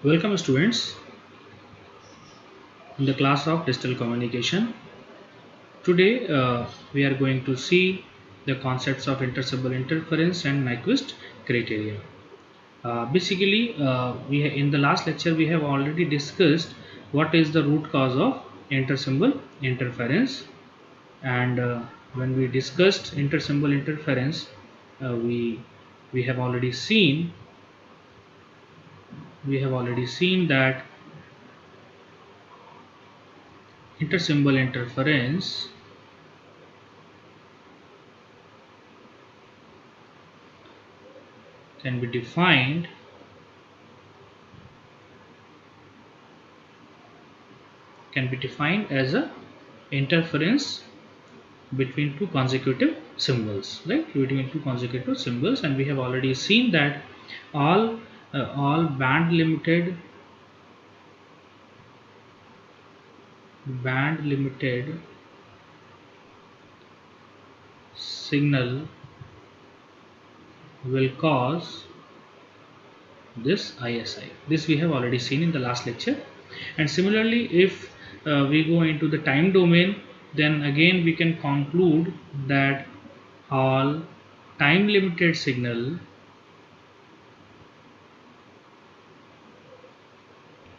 Welcome students in the class of digital communication. Today we are going to see the concepts of intersymbol interference and Nyquist criteria. Basically, in the last lecture we have already discussed what is the root cause of intersymbol interference, and when we discussed intersymbol interference, uh, we we have already seen that intersymbol interference can be defined as a interference between two consecutive symbols, right? Between two consecutive symbols, and we have already seen that all band limited signal will cause this ISI. This we have already seen in the last lecture. And similarly, if we go into the time domain, then again we can conclude that all time limited signal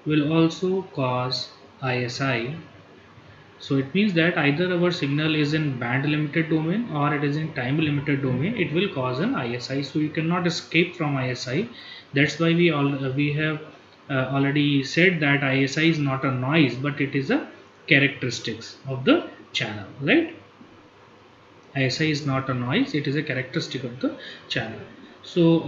will also cause ISI. So it means that either our signal is in band limited domain or it is in time limited domain, it will cause an ISI. So you cannot escape from ISI. That's why we have already said that ISI is not a noise, but it is a characteristics of the channel, right? ISI is not a noise; it is a characteristic of the channel. So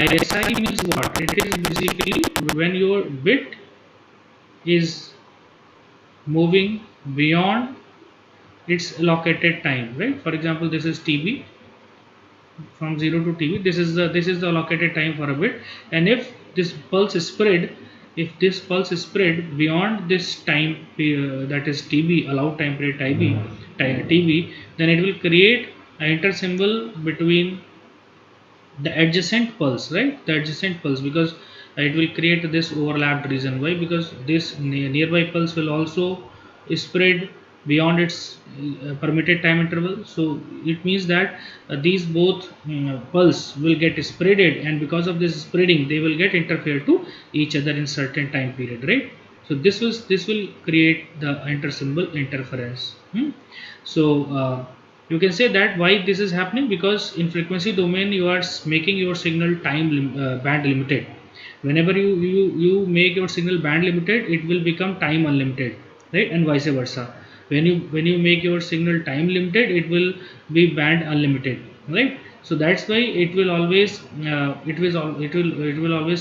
ISI means what? It is basically when your bit is moving beyond its allocated time, right? For example, this is TB from 0 to TB. This is the allocated time for a bit, and if this pulse is spread, beyond this time that is TB allowed time period TB, then it will create an intersymbol between the adjacent pulse, right? The adjacent pulse, because it will create this overlapped region. Why? Because this nearby pulse will also spread beyond its permitted time interval. So it means that these both pulse will get spreaded, and because of this spreading they will get interfere to each other in certain time period, right? So this will create the intersymbol interference. So you can say that why this is happening, because in frequency domain you are making your signal band limited. Whenever you make your signal band limited, it will become time unlimited, right? And vice versa. When you make your signal time limited, it will be band unlimited, right? So that's why it will always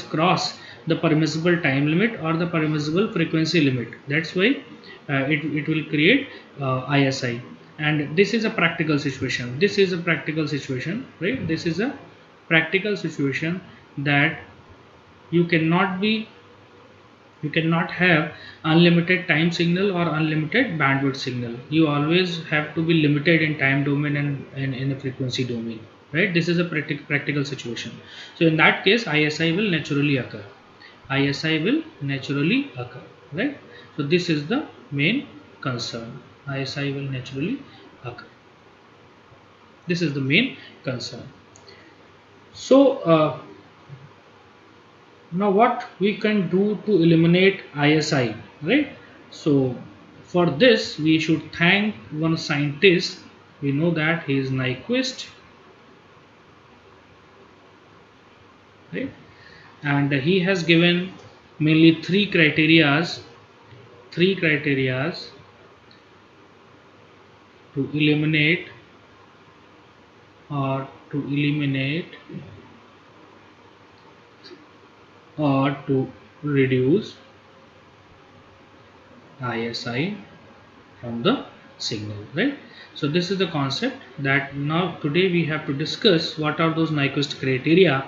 cross the permissible time limit or the permissible frequency limit. That's why it will create ISI. And this is a practical situation. Right? This is a practical situation that you cannot be you cannot have unlimited time signal or unlimited bandwidth signal. You always have to be limited in time domain and in the frequency domain, right? This is a practical situation. So in that case, ISI will naturally occur. Right? So this is the main concern. ISI will naturally occur. This is the main concern. So Now what we can do to eliminate ISI, right? So for this we should thank one scientist. We know that he is Nyquist, right? And he has given mainly three criterias to eliminate or to eliminate or to reduce ISI from the signal, right? So this is the concept that now today we have to discuss what are those Nyquist criteria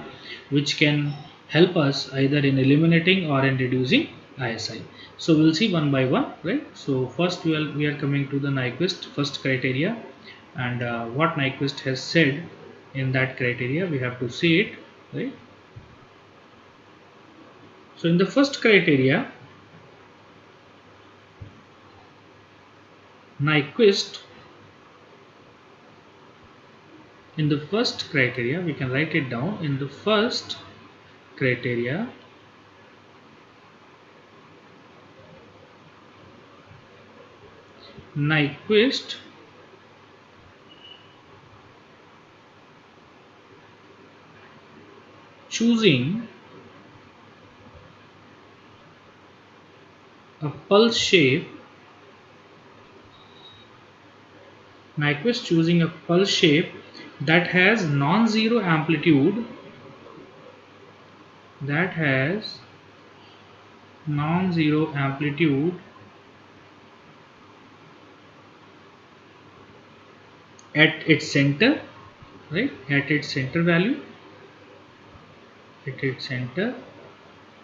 which can help us either in eliminating or in reducing ISI. So we'll see one by one, right? So first we are coming to the Nyquist first criteria, and what Nyquist has said in that criteria we have to see it, right? So in the first criteria, Nyquist, in the first criteria, we can write it down. In the first criteria, Nyquist choosing a pulse shape, Nyquist choosing a pulse shape that has non-zero amplitude, that has non-zero amplitude at its center, right? At its center value, at its center.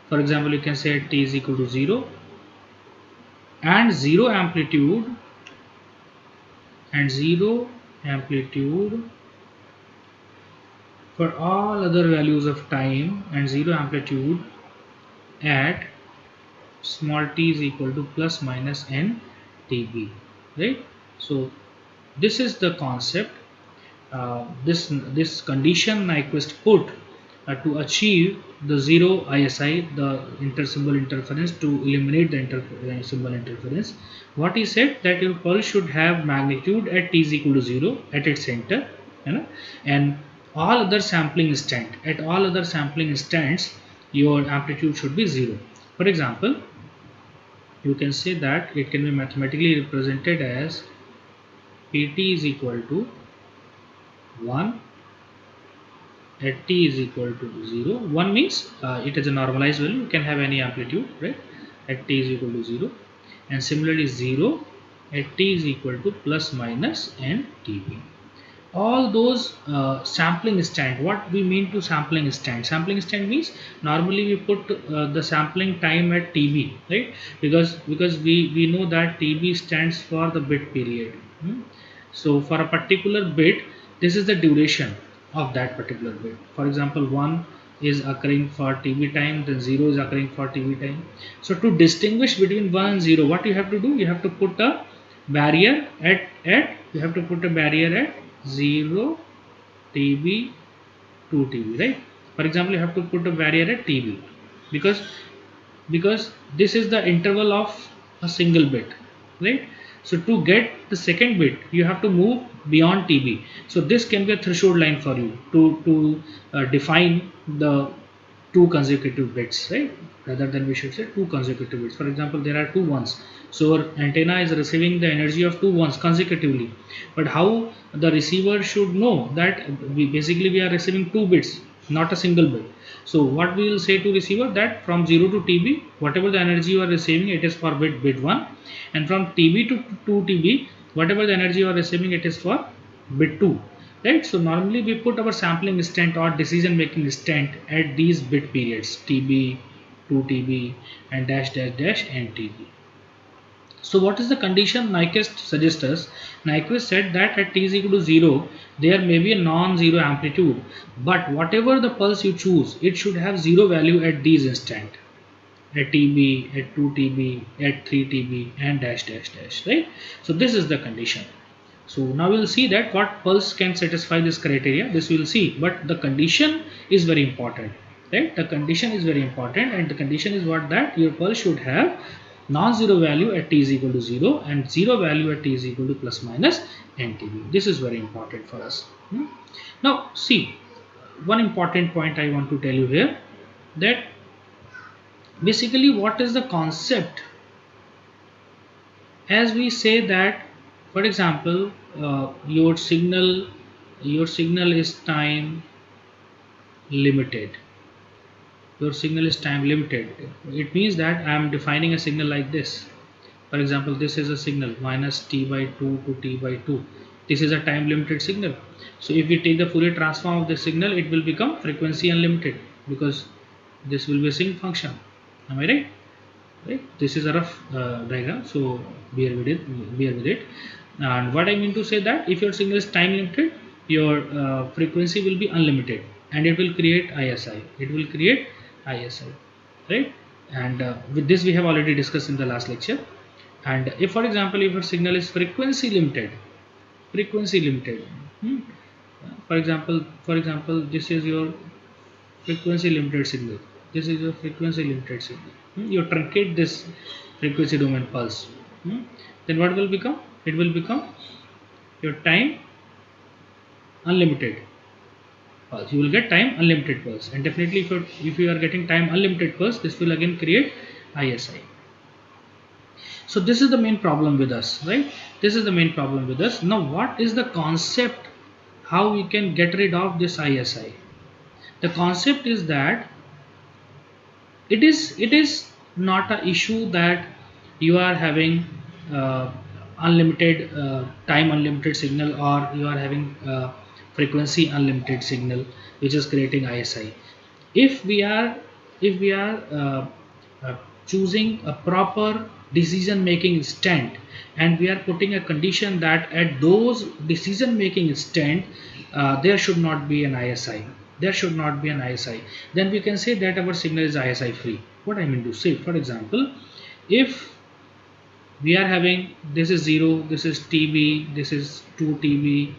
For example, you can say t is equal to 0 and zero amplitude for all other values of time, and zero amplitude at small t is equal to plus minus n dB, right? So this is the concept. This condition Nyquist put to achieve the zero ISI, the intersymbol interference, to eliminate the intersymbol interference. What he said, that your pulse should have magnitude at t is equal to 0 at its center, you know, and at all other sampling instants your amplitude should be 0. For example, you can say that it can be mathematically represented as Pt is equal to 1 at t is equal to 0. 1 means it is a normalized value, you can have any amplitude, right? At t is equal to 0, and similarly 0 at t is equal to plus minus n dB. All those sampling stand, what we mean to sampling stand means normally we put the sampling time at tb, right? Because we know that tb stands for the bit period. So for a particular bit, this is the duration of that particular bit. For example, 1 is occurring for tb time, then 0 is occurring for tb time. So to distinguish between 1 and 0, what you have to do, you have to put a barrier at you have to put a barrier at 0 TB 2 TB, right? For example, you have to put a barrier at TB because this is the interval of a single bit, right? So to get the second bit, you have to move beyond TB. So this can be a threshold line for you to define the two consecutive bits, right? Rather than we should say two consecutive bits. For example, there are two ones. So our antenna is receiving the energy of two ones consecutively. But how the receiver should know that we are receiving two bits, not a single bit. So what we will say to receiver, that from 0 to TB, whatever the energy you are receiving, it is for bit 1, and from TB to 2 TB, whatever the energy you are receiving, it is for bit 2. Right, so normally we put our sampling instant or decision making instant at these bit periods TB, 2 TB, and dash dash dash and TB. So what is the condition Nyquist suggests us? Nyquist said that at t is equal to 0, there may be a non-zero amplitude, but whatever the pulse you choose, it should have zero value at these instant, at TB, at 2 TB, at 3 TB, and dash dash dash, right? So this is the condition. So now we will see that what pulse can satisfy this criteria. This we will see, but the condition is very important. right? The condition is very important, and the condition is what, that your pulse should have non-zero value at t is equal to 0 and 0 value at t is equal to plus minus ntb. This is very important for us. Now see, one important point I want to tell you here, that basically what is the concept, as we say that, for example, your signal is time limited. Your signal is time limited. It means that I am defining a signal like this. For example, this is a signal minus t by 2 to t by 2. This is a time limited signal. So if we take the Fourier transform of the signal, it will become frequency unlimited, because this will be a sinc function. Am I right? Right? This is a rough diagram, so bear with it. And what I mean to say, that if your signal is time limited, your frequency will be unlimited, and it will create ISI. Right? And with this we have already discussed in the last lecture. And if, for example, if your signal is frequency limited, hmm, for example, this is your frequency limited signal. This is your frequency limited signal. You truncate this frequency domain pulse. Then what will become? It will become your time unlimited pulse. You will get time unlimited pulse, and definitely if you are getting time unlimited pulse, this will again create ISI. So this is the main problem with us, right? This is the main problem with us. Now what is the concept, how we can get rid of this ISI? The concept is that it is not an issue that you are having unlimited time unlimited signal, or you are having frequency unlimited signal which is creating ISI. If we are choosing a proper decision making instant, and we are putting a condition that at those decision making instant there should not be an ISI, then we can say that our signal is ISI free. What I mean to say, for example, if we are having, this is 0, this is TB, this is 2 TB,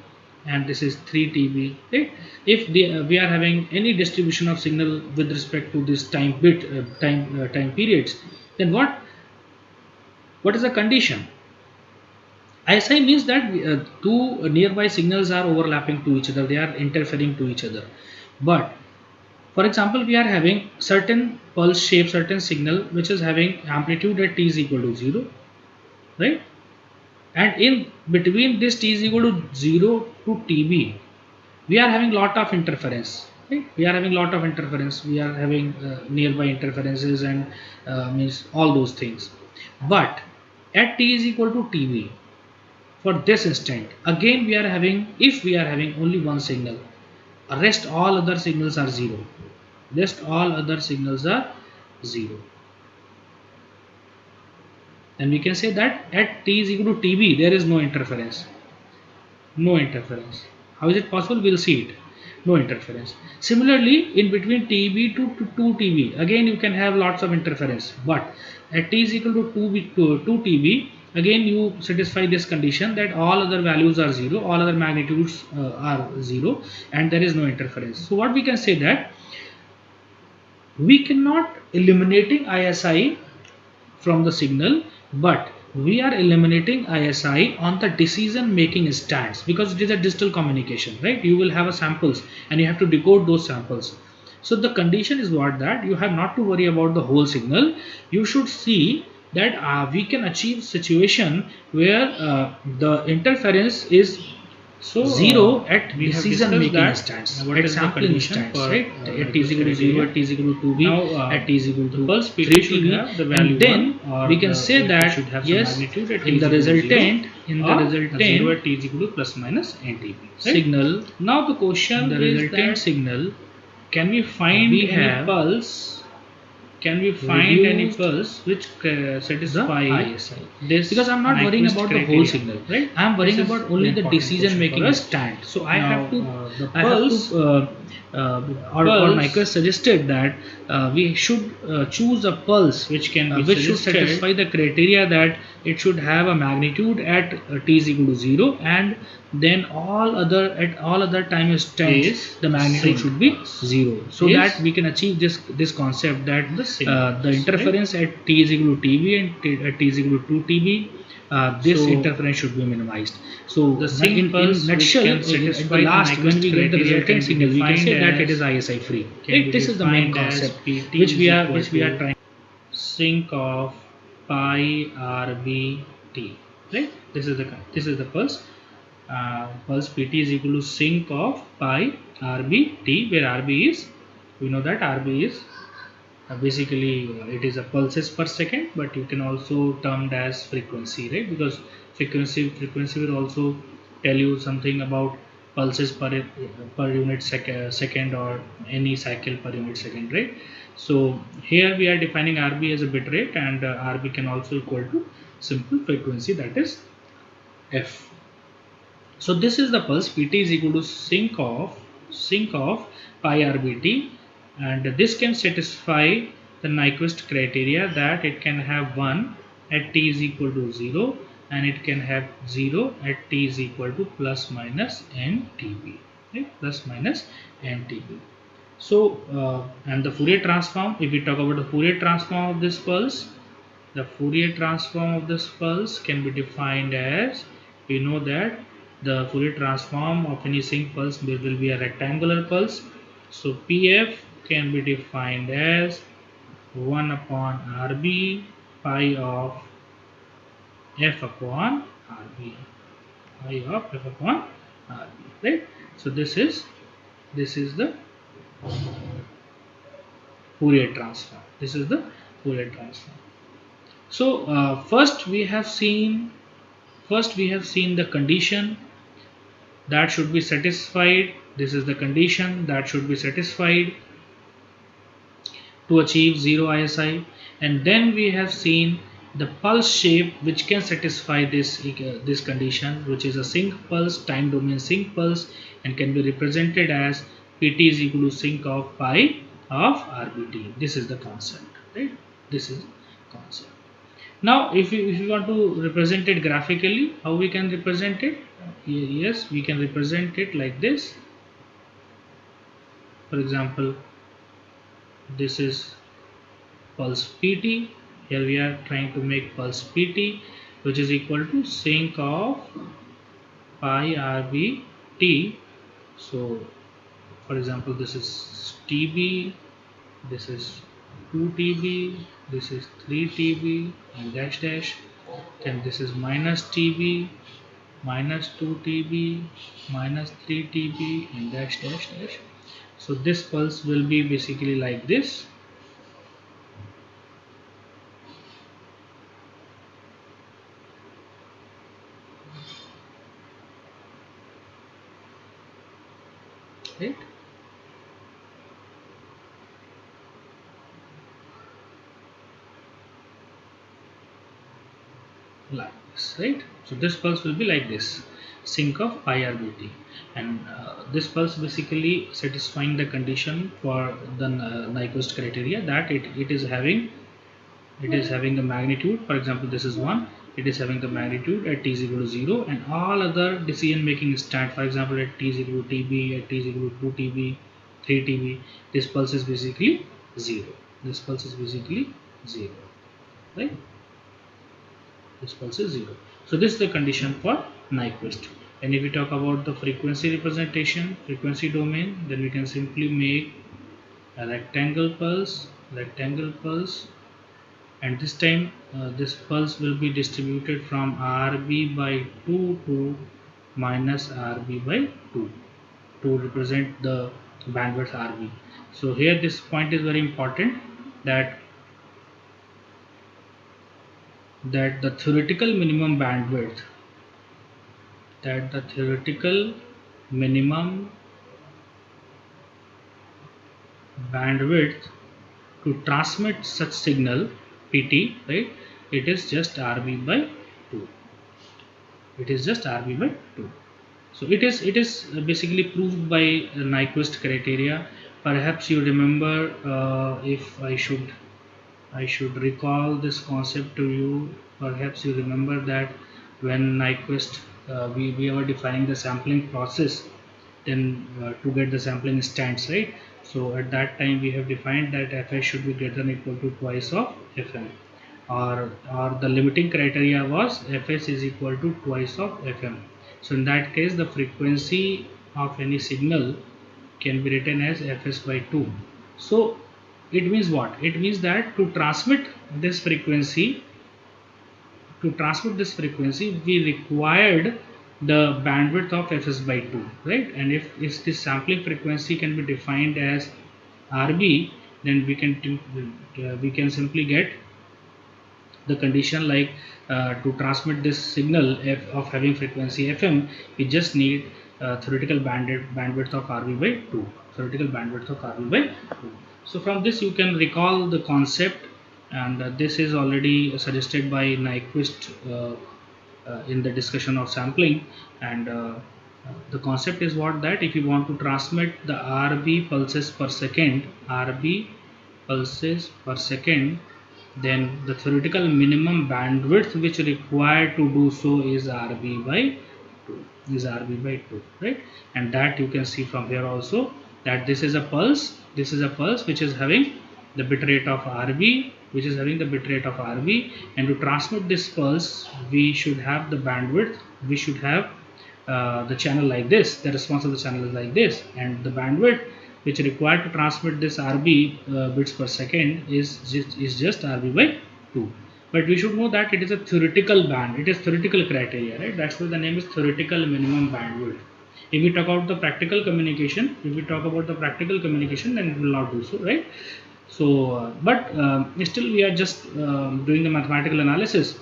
and this is 3 TB, right? If we are having any distribution of signal with respect to this time time periods, then what is the condition? ISI means that two nearby signals are overlapping to each other, they are interfering to each other. But for example, we are having certain pulse shape, certain signal which is having amplitude at t is equal to 0, right? And in between this t is equal to 0 to TB, we are having lot of interference, right? We are having nearby interferences, and means all those things. But at t is equal to TB, for this instant, again we are having, if we are having only one signal, rest all other signals are 0. And we can say that at t is equal to TB there is no interference. How is it possible? We'll see it. No interference. Similarly, in between TB to 2 TB, again you can have lots of interference. But at t is equal to 2 TB, again you satisfy this condition that all other values are 0, all other magnitudes are 0, and there is no interference. So what we can say, that we cannot eliminating ISI from the signal, but we are eliminating ISI on the decision making instance, because it is a digital communication, right? You will have a samples and you have to decode those samples. So the condition is what, that you have not to worry about the whole signal. You should see that we can achieve situation where the interference is So 0 at we have decision discussed making that instance, what at is the sampling condition instance, for, right? At t is equal to 0, at t is equal to 2b, Now, at t is equal the to pulse 3 period should TB, have the value and then 1, or we can the say it that should have some yes, magnitude at t in is the equal to 0, resultant, or 0 at t is equal to plus minus ntb, right? signal, Now the question the is resultant that signal, can we find we any have pulse? Can we find any reduced pulse which the satisfy ISI, this because I'm not worrying Nyquist about the whole criteria, signal, right? I'm worrying This is about only the important decision question making for us. instant. So I Now, have to the I have pulse to or Pulse. Nyquist suggested that we should choose a pulse Which can be which should suggested. satisfy the criteria that it should have a magnitude at t is equal to 0, and then at all other time instants Is the magnitude sync should be pulse. 0, so Is that we can achieve this concept that the sync the pulse, interference at t is equal to tb and at t is equal to 2 tb, this So, interference should be minimized. So the sync in pulse which nutshell, can at satisfy the the last when Nyquist we get the criteria can resultant be signal, we can say defined that it as- is ISI free. can Right? be This is the main defined as concept PT which we is are equal to trying. sync of pi RBT. Right? This is the pulse. Pulse PT is equal to sync of pi RBT, where RB is, we know that RB is basically it is a pulses per second, but you can also termed as frequency, right? Because frequency will also tell you something about pulses per unit second, or any cycle per unit second, right? So here we are defining RB as a bit rate, and RB can also equal to simple frequency, that is f. So this is the pulse. PT is equal to sync of pi RBT, and this can satisfy the Nyquist criteria that it can have 1 at t is equal to 0, and it can have 0 at t is equal to plus minus n TB, right? Plus minus n TB. So and the Fourier transform, if we talk about the Fourier transform of this pulse, the Fourier transform of this pulse can be defined as, we know that the Fourier transform of any sync pulse will be a rectangular pulse. So PF can be defined as 1 upon RB pi of f upon RB, pi of f upon RB, right? So this is the Fourier transform. This is the Fourier transform. So first we have seen the condition that should be satisfied. This is the condition that should be satisfied to achieve 0 ISI, and then we have seen the pulse shape which can satisfy this condition, which is a sync pulse, time domain sync pulse, and can be represented as PT is equal to sync of pi of RBT. This is the concept, right? This is concept. Now if you want to represent it graphically, how we can represent it? Yes, we can represent it like this. For example, this is pulse PT. Here we are trying to make pulse PT, which is equal to sync of pi RBT. So for example, this is TB, this is 2 TB, this is 3 TB, and dash dash. Then this is minus TB, minus 2 TB, minus 3 TB, and dash dash dash. So this pulse will be basically like this. Right? Like this, right? So this pulse will be like this, sync of pi RBT, and this pulse basically satisfying the condition for the Nyquist criteria that it is having the magnitude. For example, this is 1, it is having the magnitude at t is equal to 0, and all other decision making instant, for example at t is equal to TB, at t is equal to 2 TB, 3 TB, this pulse is basically 0. This pulse is basically 0, right? This pulse is 0. So this is the condition for Nyquist. And if we talk about the frequency representation, frequency domain, then we can simply make a rectangle pulse, and this time this pulse will be distributed from RB by 2 to minus RB by 2 to represent the bandwidth RB. So here this point is very important, that the theoretical minimum bandwidth, to transmit such signal PT, right, it is just RB by 2. It is just RB by 2. So it is basically proved by Nyquist criteria. Perhaps you remember, if I should recall this concept to you. Perhaps you remember that when Nyquist, we were defining the sampling process, then to get the sampling instants, right? So at that time we have defined that fs should be greater than equal to twice of fm, or the limiting criteria was fs is equal to twice of fm. So in that case the frequency of any signal can be written as fs by 2. So it means what? It means that this frequency to transmit this frequency we required the bandwidth of fs by 2, right? And if this sampling frequency can be defined as rb, then we can simply get the condition like, to transmit this signal of having frequency fm, we just need theoretical bandwidth of rb by 2, theoretical bandwidth of rb by 2. So from this you can recall the concept, and this is already suggested by Nyquist in the discussion of sampling. And the concept is what, that if you want to transmit the rb pulses per second, then the theoretical minimum bandwidth which required to do so is rb by 2, right? And that you can see from here also, that this is a pulse which is having the bit rate of rb, and to transmit this pulse we should have the bandwidth, we should have the channel like this, the response of the channel is like this, and the bandwidth which required to transmit this rb bits per second is just rb by 2. But we should know that it is a theoretical band, it is theoretical criteria, right? That's why the name is theoretical minimum bandwidth. If we talk about the practical communication, then we will not do so, right? So but still we are just doing the mathematical analysis.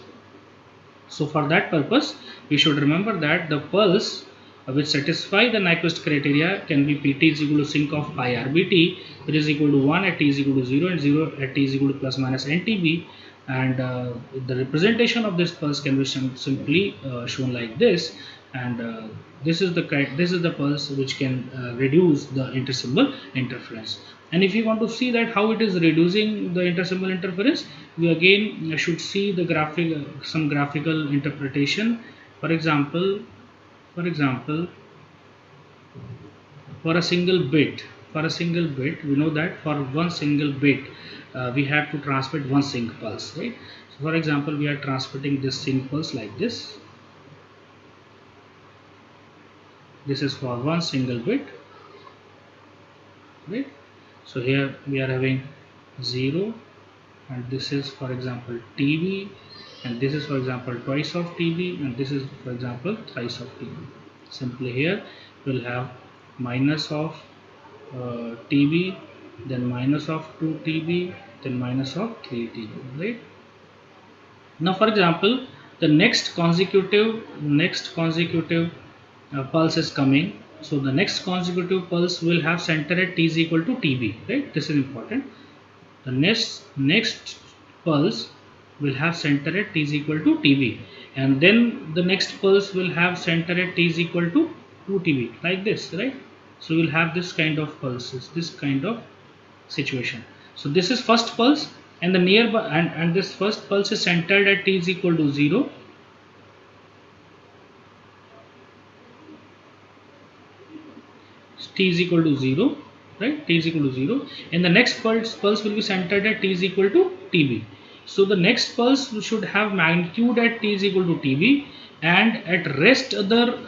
So for that purpose, we should remember that the pulse which satisfy the Nyquist criteria can be Pt is equal to sinc of pi RBT, which is equal to 1 at t is equal to 0 and 0 at t is equal to plus minus NTB. And the representation of this pulse can be simply shown like this. And this is the pulse which can reduce the intersymbol interference. And if you want to see that how it is reducing the intersymbol interference, we again should see the some graphical interpretation. For example, for a single bit, we know that for one single bit we have to transmit one sync pulse, right? So for example, we are transmitting this sync pulse like this. This is for one single bit, right? So here we are having 0, and this is for example tb, and this is for example twice of tb, and this is for example thrice of tb. Simply here we'll have minus of tb, then minus of 2 tb, then minus of 3 tb, right? Now for example, the next consecutive pulse is coming. So the next consecutive pulse will have center at t is equal to tb, right? This is important. The next pulse will have center at t is equal to tb, and then the next pulse will have center at t is equal to 2 tb, like this, right? So we'll have this kind of pulses, this kind of situation. So this is first pulse, and the nearby and this first pulse is centered at t is equal to 0. T is equal to 0, right? T is equal to 0, and the next pulse will be centered at t is equal to tb. So the next pulse should have magnitude at t is equal to tb, and at rest other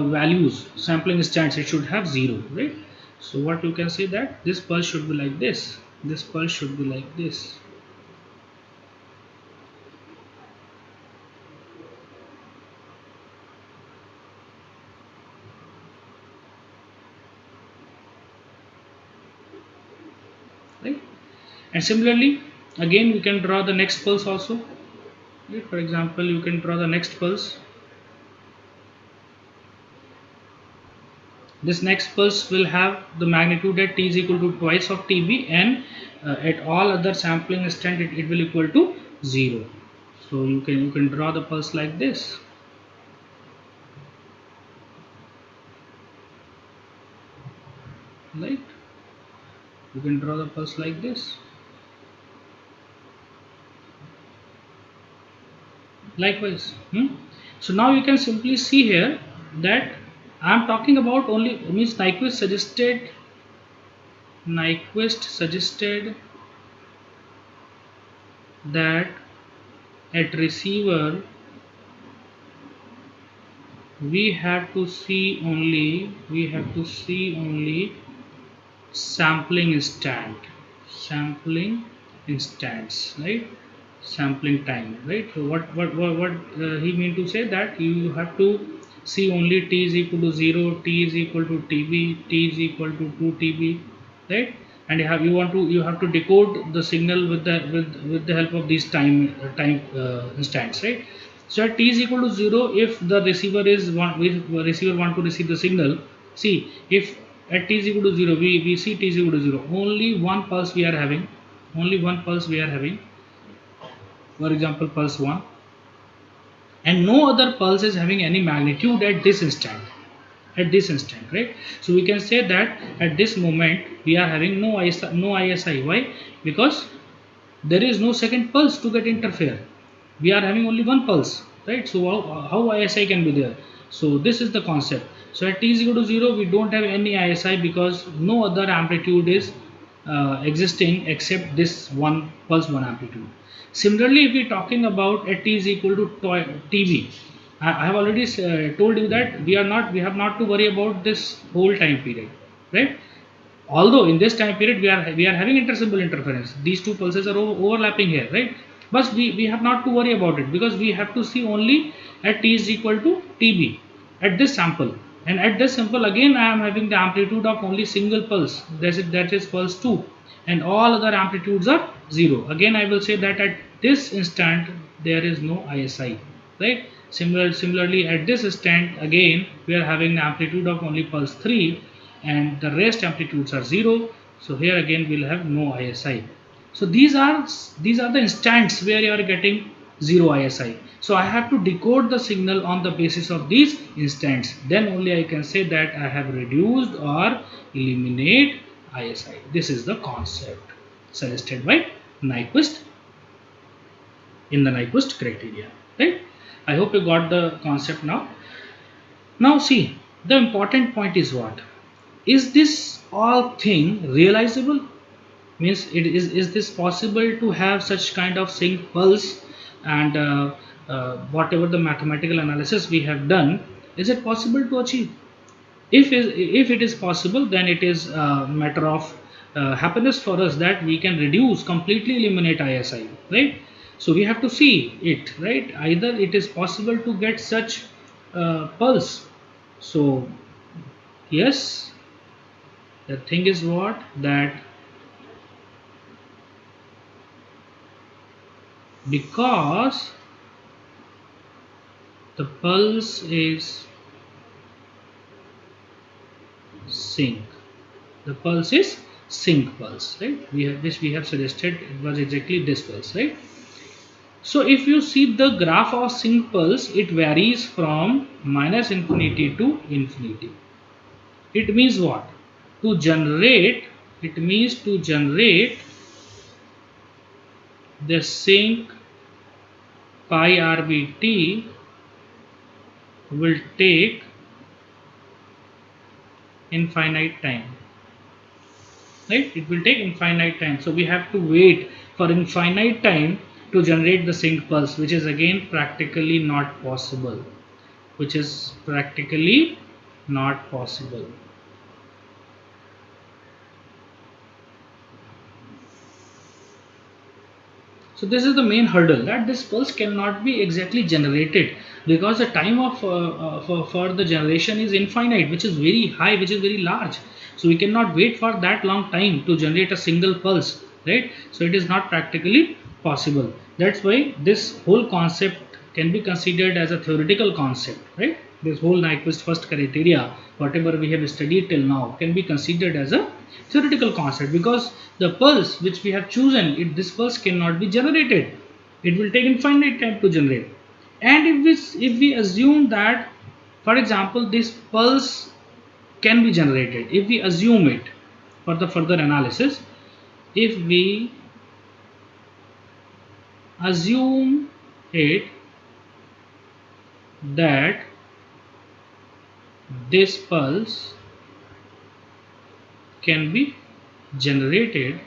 values, sampling instants, it should have 0, right? So what you can say, that this pulse should be like this, this pulse should be like this, right? And similarly again we can draw the next pulse also, right? For example, you can draw the next pulse. This next pulse will have the magnitude at t is equal to twice of tb, and at all other sampling instant it will equal to 0. So you can draw the pulse like this. right? You can draw the pulse like this. Likewise. So now you can simply see here that I am talking about only means Nyquist suggested that at receiver we have to see only sampling instants, right? Sampling time, right? So what he mean to say that you have to see only t is equal to 0, t is equal to tb, t is equal to 2 tb, right? And you have to decode the signal with the help of these time instants, right? So at t is equal to 0, if the receiver is if the receiver want to receive the signal, see, if at t is equal to 0, we see t is equal to 0, only one pulse we are having, for example pulse 1, and no other pulse is having any magnitude at this instant, right? So we can say that at this moment we are having no ISI. Why? Because there is no second pulse to get interfere. We are having only one pulse, right? So how ISI can be there? So this is the concept. So at t is equal to 0, we don't have any ISI because no other amplitude is existing except this one pulse, one amplitude. Similarly, if we are talking about at t is equal to TB, I have already told you that we have not to worry about this whole time period, right? Although in this time period we are having intersymbol interference, these two pulses are overlapping here, right? But we have not to worry about it because we have to see only at t is equal to tb at this sample, and at this sample again I am having the amplitude of only single pulse, that is pulse 2, and all other amplitudes are 0. Again I will say that at this instant there is no ISI, right? Similarly at this instant again we are having the amplitude of only pulse 3 and the rest amplitudes are 0. So here again we'll have no ISI. So these are the instants where you are getting 0 ISI. So I have to decode the signal on the basis of these instants. Then only I can say that I have reduced or eliminate ISI. This is the concept suggested by Nyquist in the Nyquist criteria, right? I hope you got the concept now. Now see, the important point is what? Is this all thing realizable? Means is this possible to have such kind of sync pulse, and whatever the mathematical analysis we have done, is it possible to achieve? If it is possible, then it is a matter of happiness for us that we can reduce, completely eliminate ISI, right? So we have to see it, right? Either it is possible to get such pulse. So yes, the thing is what, that because the pulse is sync, the pulse is sync pulse, right? We have suggested it was exactly this pulse, right? So if you see the graph of sync pulse, it varies from minus infinity to infinity. It means what? To generate, it means to generate the sync pi RBT will take infinite time, right? It will take infinite time. So we have to wait for infinite time to generate the sync pulse, which is again practically not possible. Which is practically not possible. So this is the main hurdle, that this pulse cannot be exactly generated because the time of for the generation is infinite, which is very high, which is very large. So we cannot wait for that long time to generate a single pulse, right? So it is not practically possible. That's why this whole concept can be considered as a theoretical concept, right? This whole Nyquist first criteria, whatever we have studied till now, can be considered as a theoretical concept because the pulse which we have chosen, this pulse cannot be generated. It will take infinite time to generate. And if we assume that, for example, this pulse can be generated, if we assume it, for the further analysis, if we assume it that this pulse can be generated,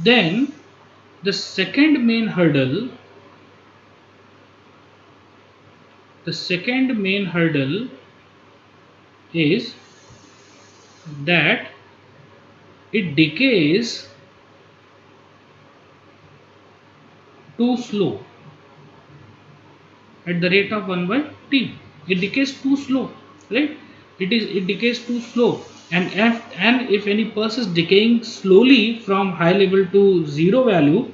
then the second main hurdle is that it decays too slow at the rate of 1 by t. It decays too slow, right? It decays too slow, and if any pulse is decaying slowly from high level to zero value,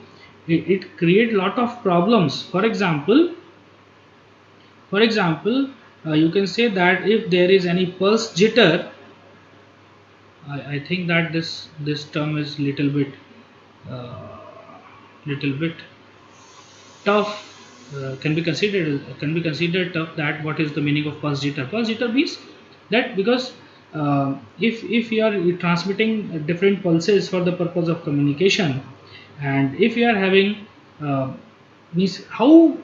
it create lot of problems. For example, you can say that if there is any pulse jitter, I think that this term is uh, little bit tough, can be considered tough. That what is the meaning of pulse jitter? Pulse jitter means that because if you are transmitting different pulses for the purpose of communication, and if you are having uh, means how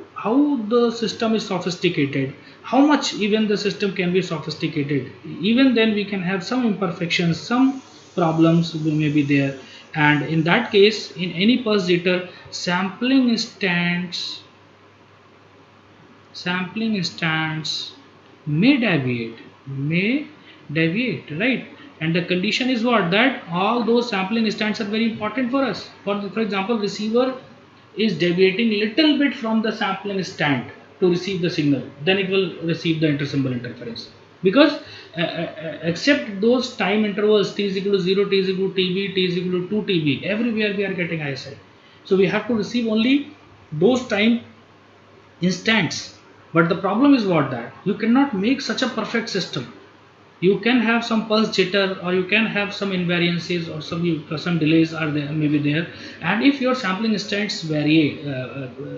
the system is sophisticated, how much even the system can be sophisticated, even then we can have some imperfections, some problems may be there. And in that case, in any pulse jitter, sampling instance may deviate, right? And the condition is what, that all those sampling instants are very important for us. For example, receiver is deviating little bit from the sampling instant to receive the signal, then it will receive the intersymbol interference. Because except those time intervals t is equal to 0, t is equal to tb, t is equal to 2 tb, everywhere we are getting ISI. So we have to receive only those time instants. But the problem is what, that you cannot make such a perfect system. You can have some pulse jitter, or you can have some invariances, or some delays are there, maybe there. And if your sampling instants vary,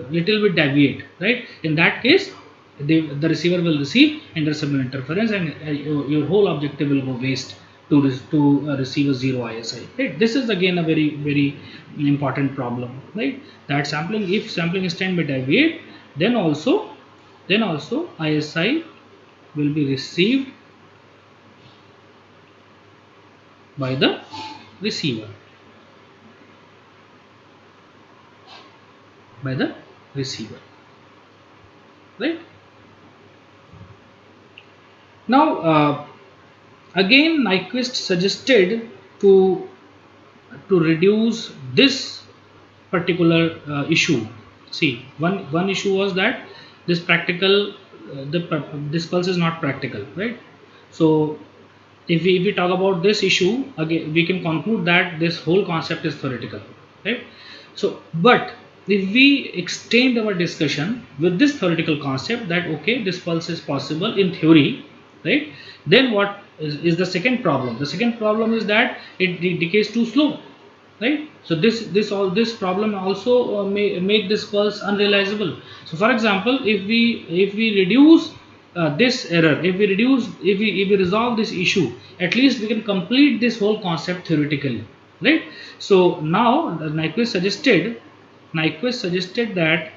little bit deviate, right, in that case the receiver will receive intersymbol interference, and your whole objective will go waste to receive a zero ISI, right? This is again a very very important problem, right? That if sampling instant may deviate, then also ISI will be received by the receiver by the receiver, right? Now again Nyquist suggested to reduce this particular issue. See, one issue was that this practical this pulse is not practical, right? So if we talk about this issue again, we can conclude that this whole concept is theoretical, right? So but if we extend our discussion with this theoretical concept, that okay, this pulse is possible in theory, right, then what is the second problem? The second problem is that it decays too slow, right? So this problem also may make this pulse unrealizable. So for example, if we reduce this error, if we resolve this issue, at least we can complete this whole concept theoretically, right? So now Nyquist suggested that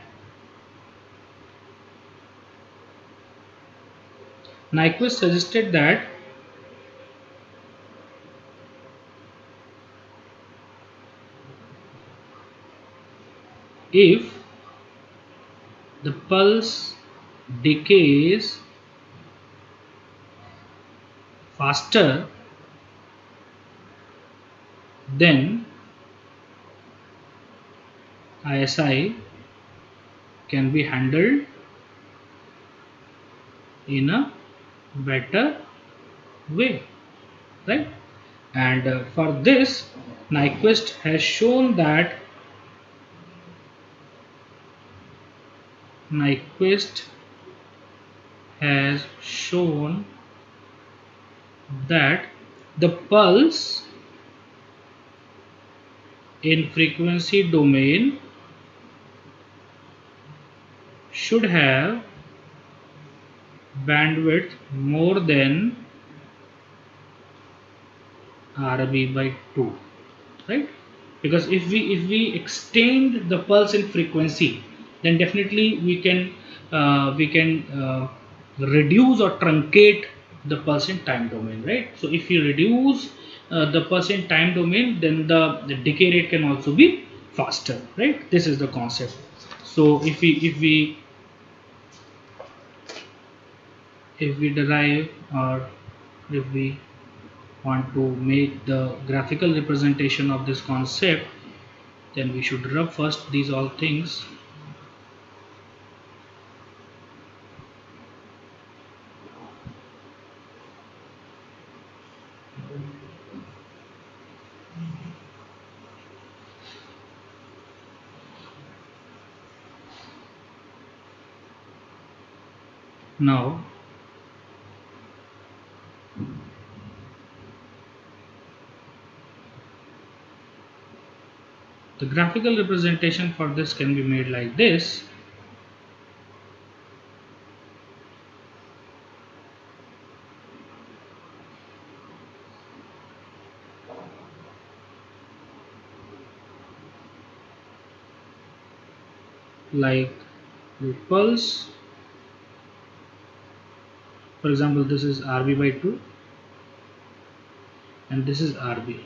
Nyquist suggested that if the pulse decays faster, then ISI can be handled in a better way, right? And for this, Nyquist has shown Nyquist has shown that the pulse in frequency domain should have bandwidth more than RB by 2, right? Because if we extend the pulse in frequency, then definitely we can reduce or truncate the pulse in time domain, right? So if you reduce the pulse in time domain, then the decay rate can also be faster, right? This is the concept. So if we derive, or if we want to make the graphical representation of this concept, then we should rub first these all things. Now the graphical representation for this can be made like this. Like the pulse, for example, this is RB by 2 and this is RB.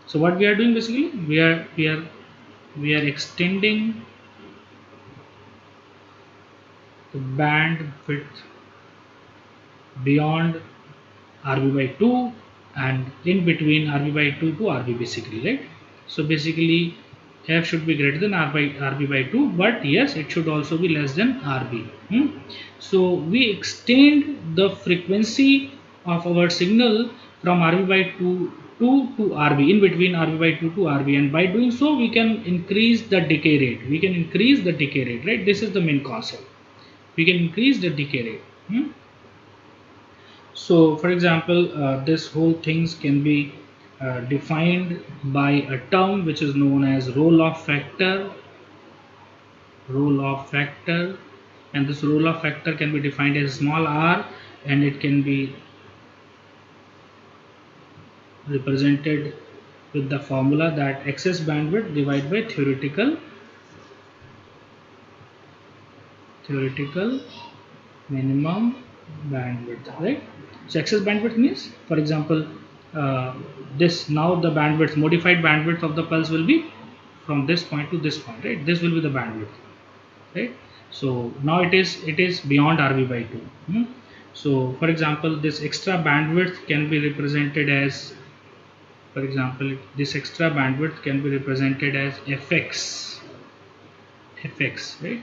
So what we are doing, basically we are extending the band width beyond RB by 2 and in between RB by 2 to RB, basically, right? So basically F should be greater than RB by 2, but yes, it should also be less than RB. So we extend the frequency of our signal from RB by 2 to RB, in between RB by 2 to RB, and by doing so we can increase the decay rate. We can increase the decay rate, right? This is the main concept. We can increase the decay rate. So, for example, this whole things can be defined by a term which is known as roll-off factor. Roll-off factor, and this roll-off factor can be defined as small r, and it can be represented with the formula that excess bandwidth divided by theoretical minimum bandwidth, right? So excess bandwidth means, for example, this, now the bandwidth, modified bandwidth of the pulse will be from this point to this point, right? This will be the bandwidth, right? So now it is beyond RB by 2. So for example, this extra bandwidth can be represented as, for example, this extra bandwidth can be represented as fx, right?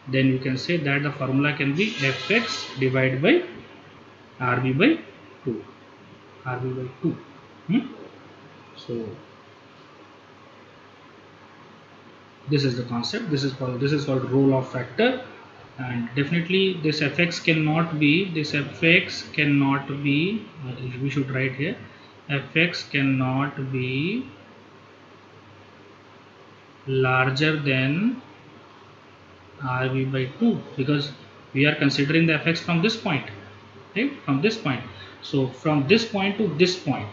Then you can say that the formula can be fx divided by RB by 2. RB by 2. So this is the concept. This is called roll-off factor, and definitely this fx cannot be, we should write here, fx cannot be larger than RB by 2, because we are considering the fx from this point, right? From this point. So from this point to this point,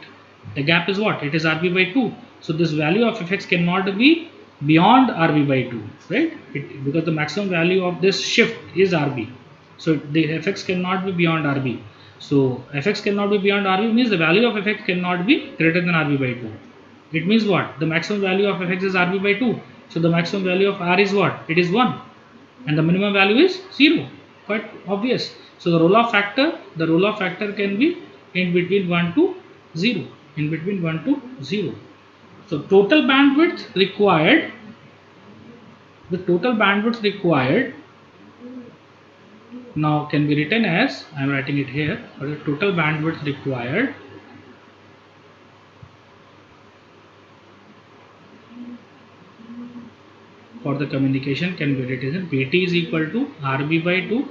the gap is what? It is RB by 2. So this value of fx cannot be beyond RB by 2, right? Because the maximum value of this shift is RB. So the fx cannot be beyond RB. So fx cannot be beyond RB means the value of fx cannot be greater than RB by 2. It means what? The maximum value of fx is RB by 2. So the maximum value of R is what? It is 1. And the minimum value is 0. Quite obvious. So the roll-off factor can be in between 1 to 0. In between 1 to 0. So total bandwidth required, now can be written as, I am writing it here, the total bandwidth required for the communication can be written as Pt is equal to RB by 2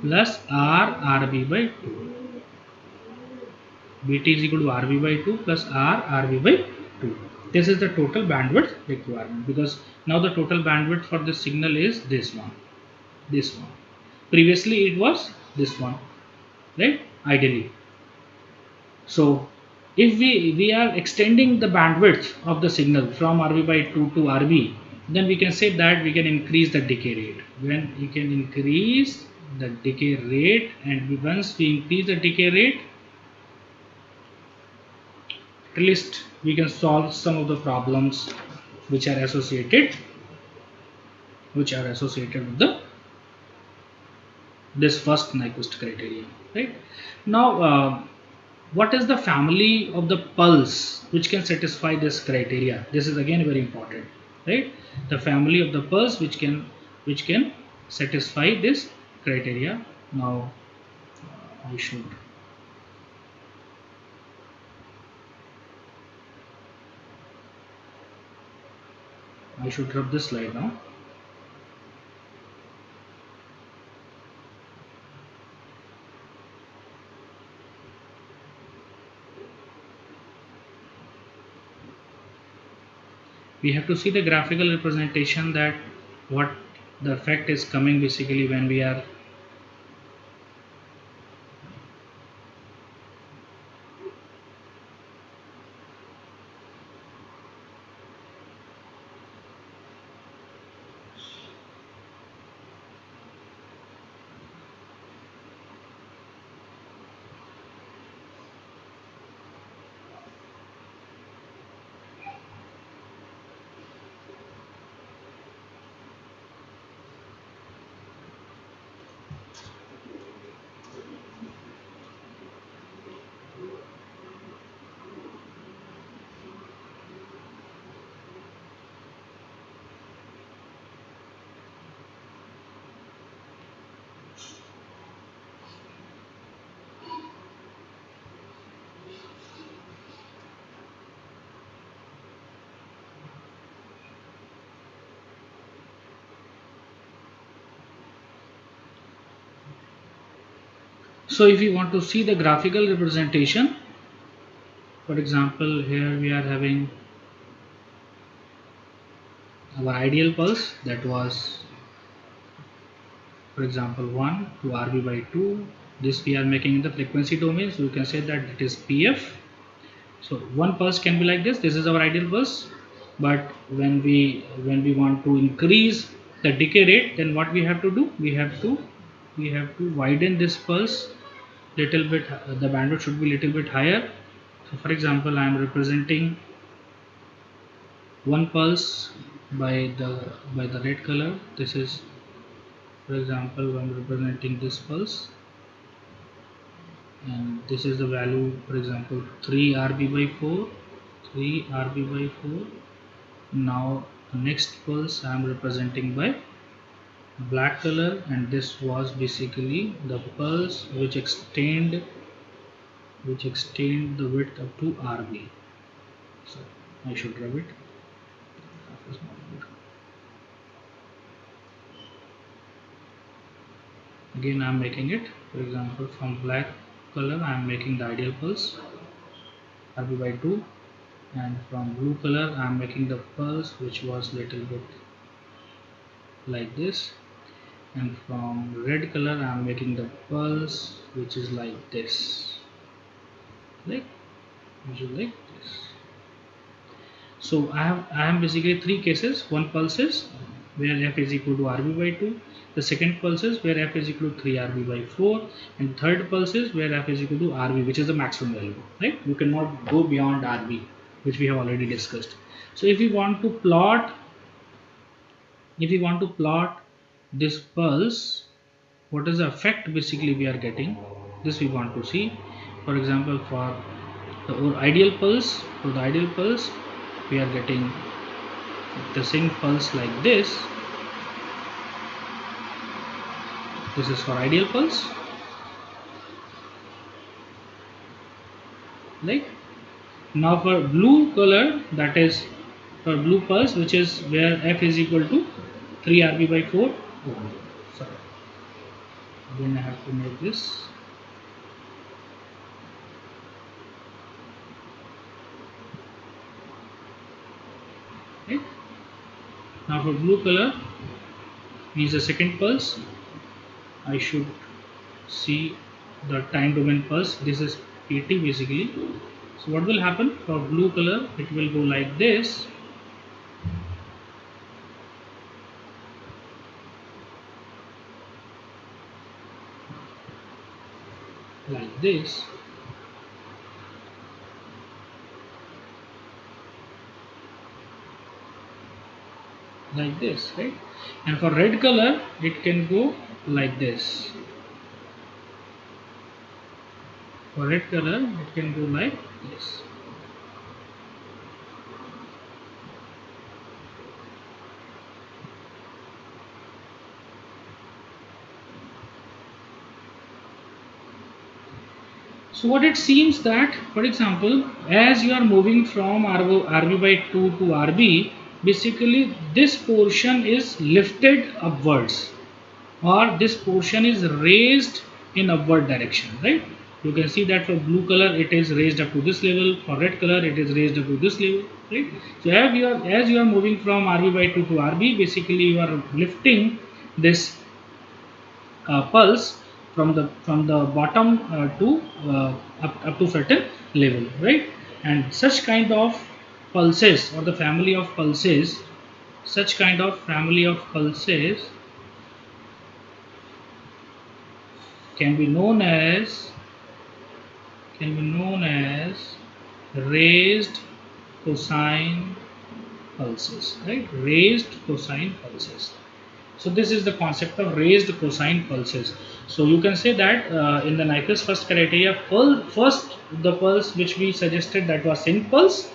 plus RB by 2. Bt is equal to RB by 2 plus RB by 2. This is the total bandwidth requirement, because now the total bandwidth for this signal is this one. Previously it was this one, right? Ideally. So If we are extending the bandwidth of the signal from RB by 2 to RB, then we can say that we can increase the decay rate. When we can increase the decay rate, and once we increase the decay rate, at least we can solve some of the problems which are associated with the this first Nyquist criterion, right? Now what is the family of the pulse which can satisfy this criteria? This is again very important, right? The family of the pulse which can satisfy this criteria. Now I should rub this slide now. We have to see the graphical representation that what the effect is coming basically when we are so if you want to see the graphical representation, for example, here we are having our ideal pulse, that was for example 1 to RB by 2. This we are making in the frequency domain, so you can say that it is PF. So one pulse can be like this is our ideal pulse. But when we want to increase the decay rate, then what we have to do, we have to widen this pulse little bit. The bandwidth should be little bit higher. So for example, I am representing one pulse by the red color. This is, for example, I am representing this pulse, and this is the value, for example 3 RB by 4. Now the next pulse I am representing by black color, and this was basically the pulse which extend the width up to RB. So I should rub it. Again I am making it, for example, from black color I am making the ideal pulse RB by 2, and from blue color I am making the pulse which was little bit like this, and from red color I am making the pulse which is like this, like this. So I am basically three cases. One pulse is where f is equal to RB by 2. The second pulse is where f is equal to 3 RB by 4, and third pulse is where f is equal to RB, which is the maximum value. Right? You cannot go beyond RB, which we have already discussed. So if we want to plot this pulse, what is the effect basically we are getting? This we want to see. For example, for the ideal pulse, we are getting the same pulse like this. This is for ideal pulse. Like now for blue color, that is for blue pulse, which is where f is equal to 3 RB by 4. Oh, sorry. Again I have to make this. Right? Now for blue color means the second pulse, I should see the time domain pulse. This is PT basically. So what will happen for blue color? It will go like this, like this, like this, right? And for red color, it can go like this. For red color, it can go like this. So what it seems that, for example, as you are moving from RB by 2 to RB, basically this portion is lifted upwards, or this portion is raised in upward direction, right? You can see that for blue color it is raised up to this level, for red color it is raised up to this level, right? So as you are moving from RB by 2 to RB, basically you are lifting this pulse from the bottom to up to certain level, right? And such kind of pulses, or the family of pulses, such kind of family of pulses can be known as raised cosine pulses, right? Raised cosine pulses. So this is the concept of raised cosine pulses. So you can say that in the Nyquist first criteria, first the pulse which we suggested, that was sync pulse,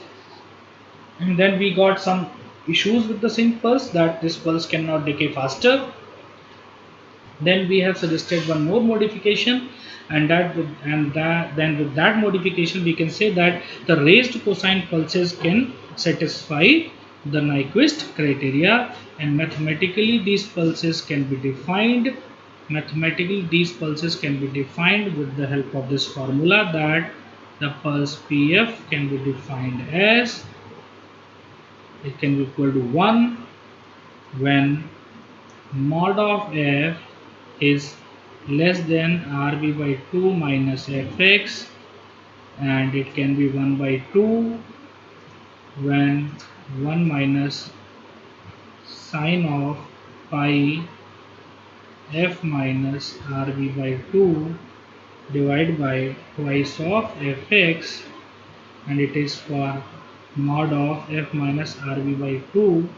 and then we got some issues with the sync pulse, that this pulse cannot decay faster. Then we have suggested one more modification, and then with that modification we can say that the raised cosine pulses can satisfy the Nyquist criteria, and mathematically these pulses can be defined. Mathematically these pulses can be defined with the help of this formula, that the pulse PF can be defined as, it can be equal to 1 when mod of f is less than RB by 2 minus fx, and it can be 1 by 2 when 1 minus sine of pi f minus RB by 2 divided by twice of fx, and it is for mod of f minus RB by 2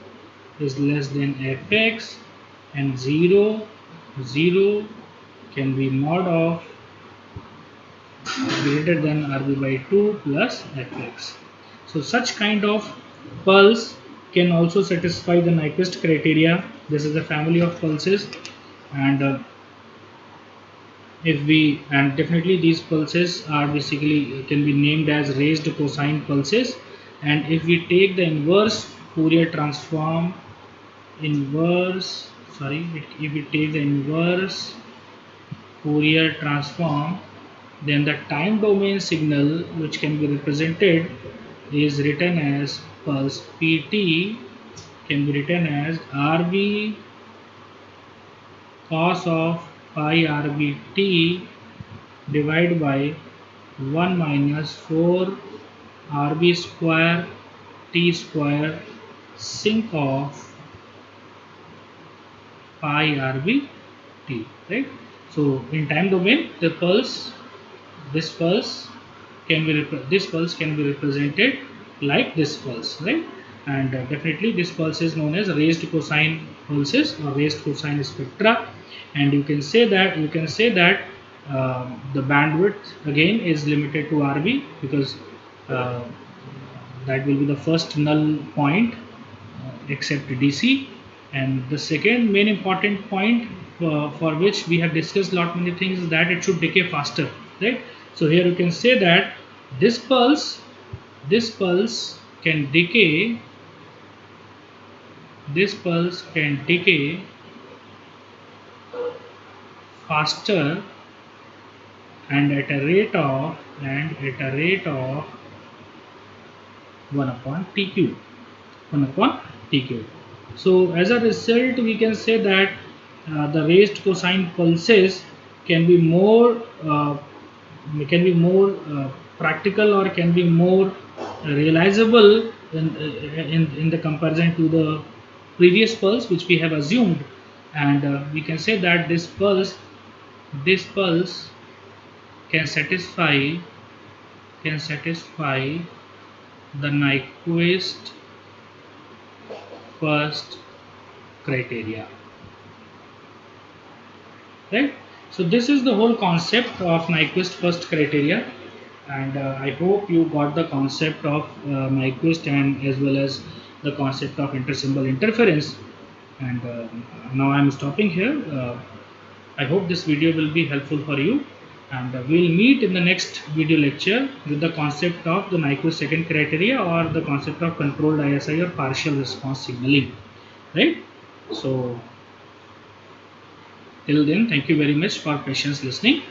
is less than fx, and 0 can be mod of greater than RB by 2 plus fx. So such kind of pulse can also satisfy the Nyquist criteria. This is a family of pulses, and definitely these pulses are basically can be named as raised cosine pulses. And if we take the inverse Fourier transform, if we take the inverse Fourier transform, then the time domain signal which can be represented is written as pulse pt, can be written as RB cos of pi RBT divided by 1 minus 4 RB square T square sinc of pi RBT, right? So in time domain, this pulse can be represented like this pulse, right? And definitely this pulse is known as raised cosine pulses or raised cosine spectra. And you can say that the bandwidth again is limited to RB, because uh, that will be the first null point except DC. And the second main important point for which we have discussed lot many things is that it should decay faster, right? So here you can say that this pulse can decay faster and at a rate of 1 upon TQ. 1 upon TQ. So as a result, we can say that the raised cosine pulses can be more practical or can be more realizable in the comparison to the previous pulse which we have assumed. And we can say that this pulse can satisfy the Nyquist first criteria, right? So this is the whole concept of Nyquist first criteria, and I hope you got the concept of Nyquist and as well as the concept of intersymbol interference. And now I'm stopping here. I hope this video will be helpful for you, and we'll meet in the next video lecture with the concept of the Nyquist second criteria or the concept of controlled ISI or partial response signaling, right? So till then, thank you very much for patience listening.